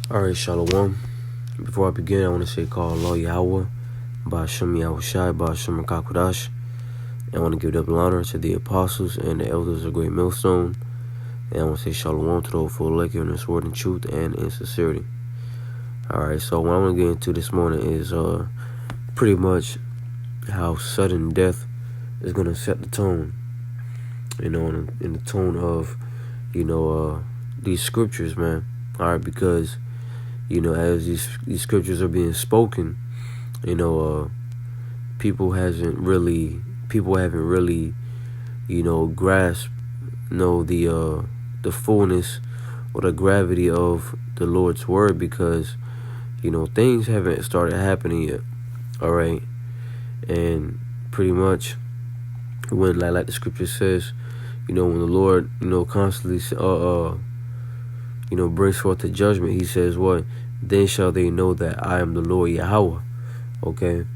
Alright, Shalom. Before I begin, I want to say call Allah Yahweh, Ba'ashem Yahushai, Ba'ashem Rakakwadash. And I want to give double honor to the apostles and the elders of Great Millstone. And I want to say Shalom to those full of in this word in truth and in sincerity. Alright, so what I want to get into this morning is pretty much how sudden death is going to set the tone. You know, in the tone of, these scriptures, man. Alright, because as these scriptures are being spoken, people haven't really, grasped, the fullness or the gravity of the Lord's word, because, things haven't started happening yet. All right, and pretty much when, like the scripture says, when the Lord, constantly, brings forth the judgment, he says what? Then shall they know that I am the Lord Yahweh. Okay?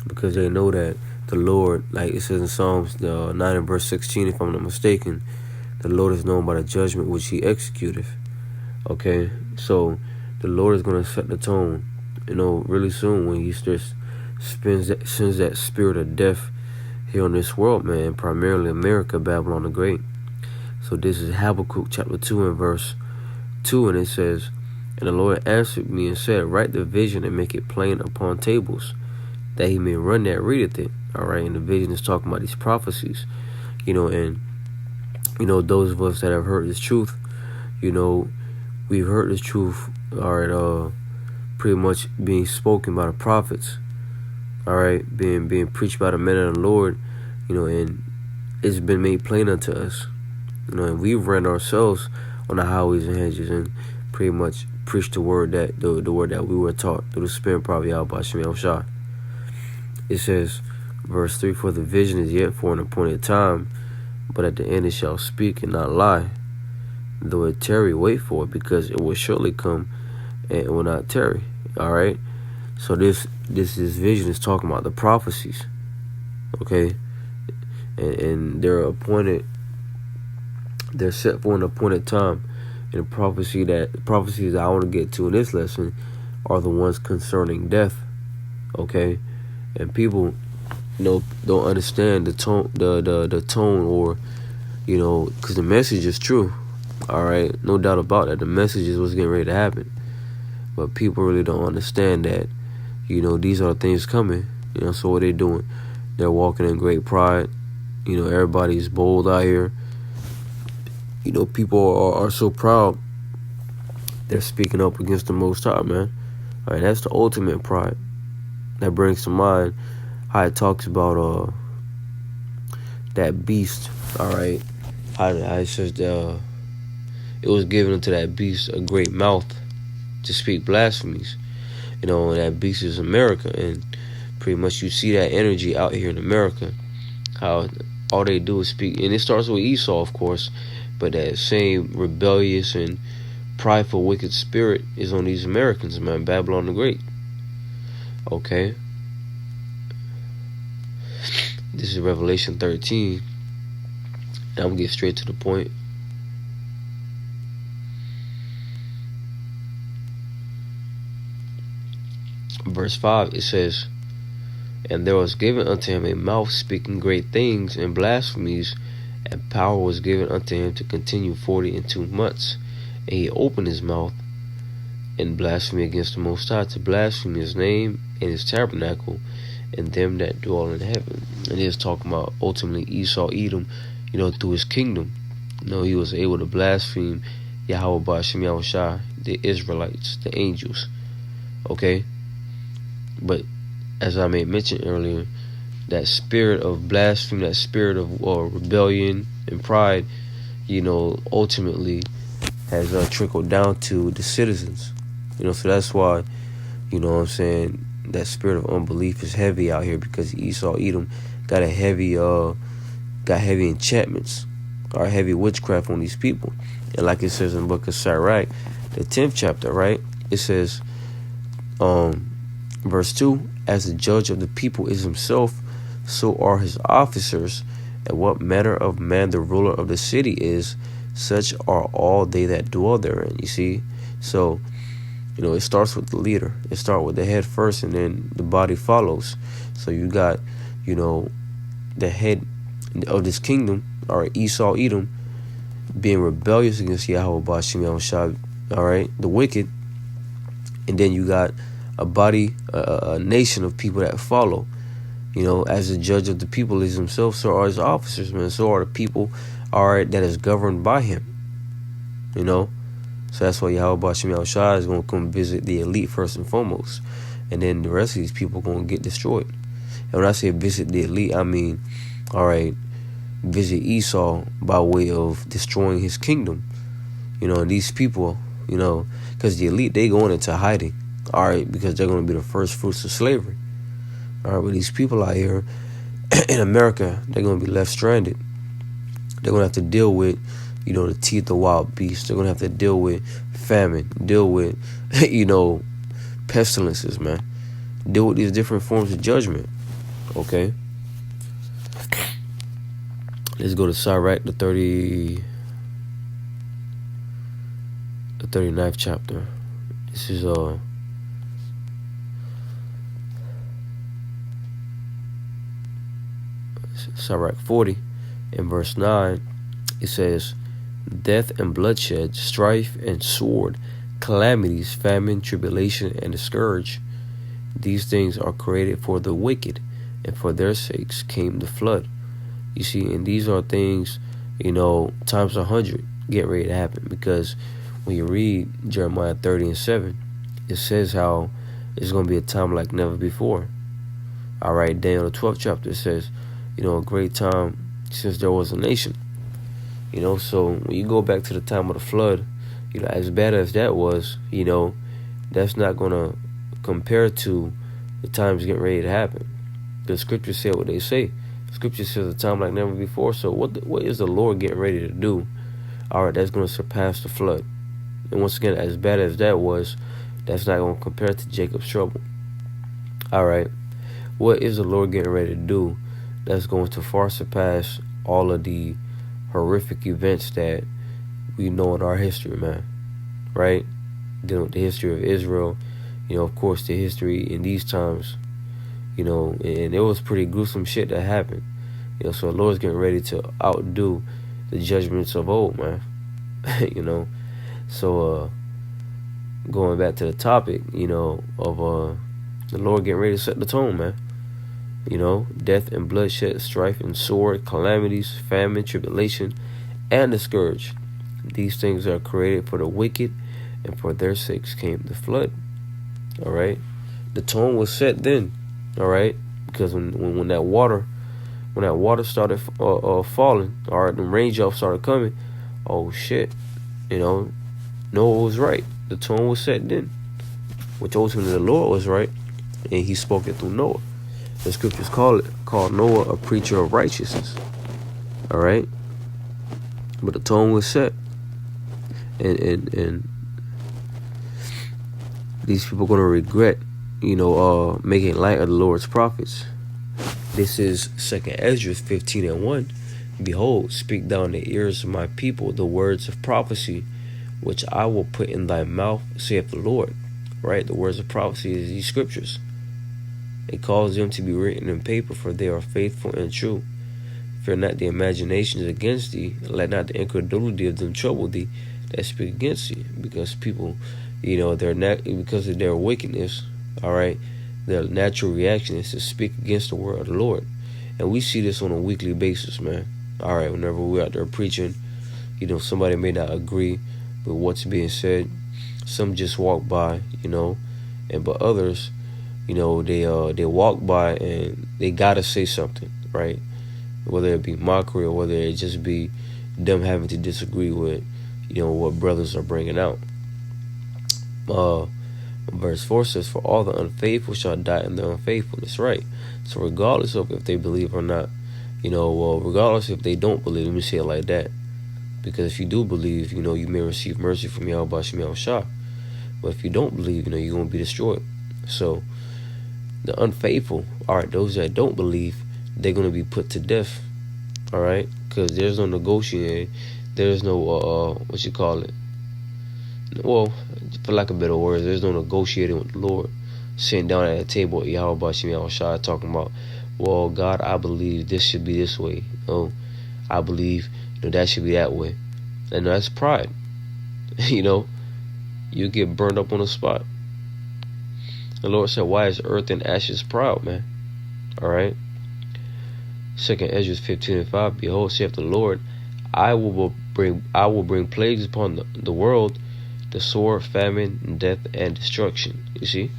Because they know that the Lord, like it says in Psalms 9 and verse 16, if I'm not mistaken, the Lord is known by the judgment which he executeth. Okay? So the Lord is going to set the tone, really soon, when he just sends that spirit of death here on this world, man, primarily America, Babylon the Great. So this is Habakkuk chapter 2 and verse 2, and it says, and the Lord answered me and said, write the vision and make it plain upon tables, that he may run that readeth it. All right, and the vision is talking about these prophecies, and those of us that have heard this truth, we've heard this truth, all right, pretty much being spoken by the prophets, all right, being preached by the men of the Lord, and it's been made plain unto us, and we've ran ourselves on the highways and hedges and pretty much preached the word that the word that we were taught through the Spirit, probably out by Shemel Shah. It says, verse 3, for the vision is yet for an appointed time, but at the end it shall speak and not lie. Though it tarry, wait for it, because it will surely come and it will not tarry. All right. So this vision is talking about the prophecies. Okay, and they're appointed. They're set for an appointed time. And the prophecies that I want to get to in this lesson are the ones concerning death. Okay, and people, don't understand the tone, the tone, or because the message is true. All right, no doubt about that. The message is what's getting ready to happen, but people really don't understand that. These are the things coming. So what they doing? They're walking in great pride. Everybody's bold out here. People are so proud. They're speaking up against the Most High, man. All right, that's the ultimate pride. That brings to mind how it talks about that beast. All right, how it says it was given unto that beast a great mouth to speak blasphemies. And that beast is America, and pretty much you see that energy out here in America. How all they do is speak, and it starts with Esau, of course. But that same rebellious and prideful, wicked spirit is on these Americans, man. Babylon the Great. Okay. This is Revelation 13. And I'm going to get straight to the point. Verse 5, it says, and there was given unto him a mouth speaking great things and blasphemies, and power was given unto him to continue 42 months. And he opened his mouth in blasphemy against the Most High, to blaspheme his name and his tabernacle and them that dwell in heaven. And he is talking about ultimately Esau, Edom, through his kingdom. He was able to blaspheme Yahweh Ba'ashem Yahushai, the Israelites, the angels. Okay? But as I made mention earlier, that spirit of blasphemy, that spirit of rebellion and pride, ultimately has trickled down to the citizens. So that's why, that spirit of unbelief is heavy out here, because Esau, Edom got heavy enchantments or heavy witchcraft on these people. And like it says in the book of Sirach, the 10th chapter, right? It says, verse 2, as the judge of the people is himself, so are his officers, and what manner of man the ruler of the city is, such are all they that dwell therein. You see? So You know, it starts with the leader. It starts with the head first, and then the body follows. So you got, you know, the head of this kingdom, or Esau, Edom, being rebellious against Yahweh Bashim Yahushua, all right, the wicked. And then you got a body, a nation of people that follow. You know, as the judge of the people is himself, so are his officers, man. So are the people, all right, that is governed by him. You know, so that's why Yahweh Bashim Yahushua is going to come visit the elite first and foremost. And then the rest of these people are going to get destroyed. And when I say visit the elite, I mean, all right, visit Esau by way of destroying his kingdom. You know, and these people, you know, because the elite, they going into hiding, all right, because they're going to be the first fruits of slavery. All right, but these people out here in America, they're going to be left stranded. They're going to have to deal with, you know, the teeth of wild beasts. They're going to have to deal with famine, deal with, you know, pestilences, man. Deal with these different forms of judgment, okay? Let's go to Sirach, the 39th chapter. This is Sirach 40 in verse 9. It says, death and bloodshed, strife and sword, calamities, famine, tribulation, and the scourge. These things are created for the wicked, and for their sakes came the flood. You see, and these are things, you know, times 100 get ready to happen. Because when you read Jeremiah 30:7, it says how it's going to be a time like never before. All right, Daniel the 12th chapter, it says, you know, a great time since there was a nation. You know, so when you go back to the time of the flood, you know, as bad as that was, you know, that's not going to compare to the times getting ready to happen. The scriptures say what they say. The scripture says a time like never before. So what is the Lord getting ready to do? All right, that's going to surpass the flood. And once again, as bad as that was, that's not going to compare to Jacob's trouble. All right, what is the Lord getting ready to do that's going to far surpass all of the horrific events that we know in our history, man? Right? Dealing with the history of Israel, you know, of course, the history in these times, you know, and it was pretty gruesome shit that happened. You know, so the Lord's getting ready to outdo the judgments of old, man. You know, so going back to the topic, you know, of the Lord getting ready to set the tone, man. You know, death and bloodshed, strife and sword, calamities, famine, tribulation, and the scourge. These things are created for the wicked, and for their sakes came the flood. All right, the tone was set then. All right, because when that water started falling, all right, the raindrops started coming. Oh shit, you know, Noah was right. The tone was set then, which ultimately the Lord was right, and He spoke it through Noah. The scriptures call Noah a preacher of righteousness. All right, but the tone was set, and these people are gonna regret, you know, making light of the Lord's prophets. This is 2nd Esdras 15:1. Behold, speak thou in the ears of my people the words of prophecy, which I will put in thy mouth, saith the Lord. Right? The words of prophecy is these scriptures. It calls them to be written in paper, for they are faithful and true. Fear not the imaginations against thee, let not the incredulity of them trouble thee that speak against thee. Because people, you know, because of their wickedness, all right, their natural reaction is to speak against the word of the Lord. And we see this on a weekly basis, man. All right, whenever we're out there preaching, you know, somebody may not agree with what's being said. Some just walk by, you know, but others, you know, they walk by and they gotta say something, right? Whether it be mockery or whether it just be them having to disagree with, you know, what brothers are bringing out. Verse 4 says, for all the unfaithful shall die in their unfaithfulness, right? So regardless of if they believe or not, you know, well, regardless if they don't believe, let me say it like that. Because if you do believe, you know, you may receive mercy from Yahweh Bashim Yahushua. But if you don't believe, you know, you're going to be destroyed. So the unfaithful, all right, those that don't believe, they're going to be put to death, all right? Because there's no negotiating. There's no, well, for lack of better words, there's no negotiating with the Lord. Sitting down at a table at Yahweh Bashim Yahushua talking about, well, God, I believe this should be this way. I believe that should be that way. And that's pride. You get burned up on the spot. The Lord said, why is earth and ashes proud, man? Alright. 2nd Ezra 15:5. Behold, saith the Lord, I will bring plagues upon the world, the sword, famine, death, and destruction. You see?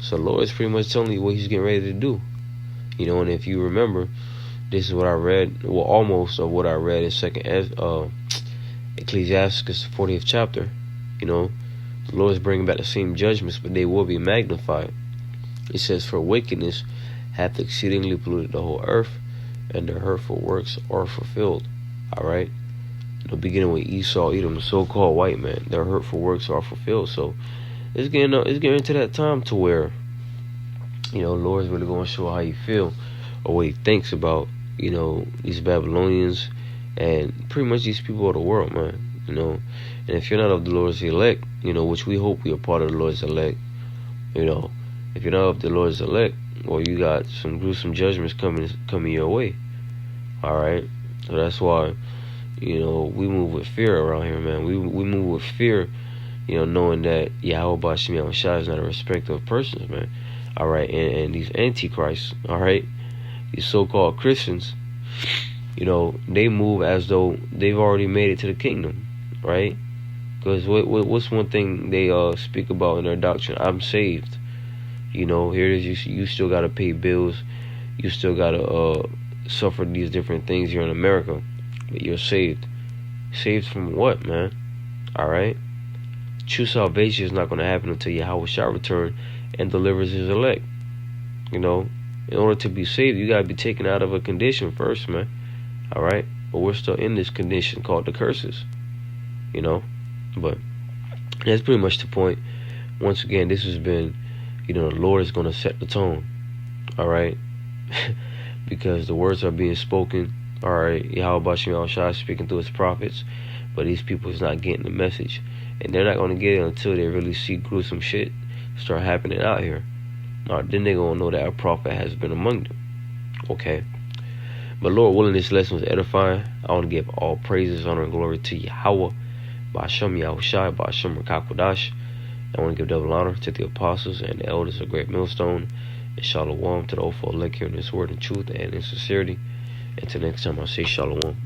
So the Lord is pretty much telling you what he's getting ready to do. And if you remember, this is what I read, well, almost of what I read in Ecclesiastes 40th chapter. The Lord is bringing back the same judgments, but they will be magnified. It says, for wickedness hath exceedingly polluted the whole earth, and their hurtful works are fulfilled. Alright? Beginning with Esau, Edom, the so-called white man, their hurtful works are fulfilled. So it's getting into that time to where, the Lord's really going to show how he feel or what he thinks about, these Babylonians and pretty much these people of the world, man. And if you're not of the Lord's elect, which we hope we are part of the Lord's elect, if you're not of the Lord's elect, well, you got some gruesome judgments coming your way. All right, so that's why we move with fear around here, man. We move with fear, knowing that Yahweh Bashim Yahushua is not a respecter of persons, man. All right, and these antichrists, all right, these so-called Christians, they move as though they've already made it to the kingdom, right? Because what's one thing they speak about in their doctrine? I'm saved. Here it is. You still got to pay bills. You still got to suffer these different things here in America. But you're saved. Saved from what, man? All right? True salvation is not going to happen until Yahweh shall return and delivers his elect. In order to be saved, you got to be taken out of a condition first, man. All right? But we're still in this condition called the curses. But that's pretty much the point. Once again, this has been, the Lord is going to set the tone. All right? Because the words are being spoken. All right? Yahweh Bashim Yahushua is speaking through his prophets. But these people is not getting the message. And they're not going to get it until they really see gruesome shit start happening out here. Then they're going to know that a prophet has been among them. Okay? But Lord willing, this lesson was edifying. I want to give all praises, honor, and glory to Yahweh, Ba'ashem Yahushai, Ba'ashem Rakakwadash. I want to give double honor to the apostles and the elders of Great Millstone, and shalom to the Ophel elect here in this word in truth and in sincerity. Until next time, I say shalom.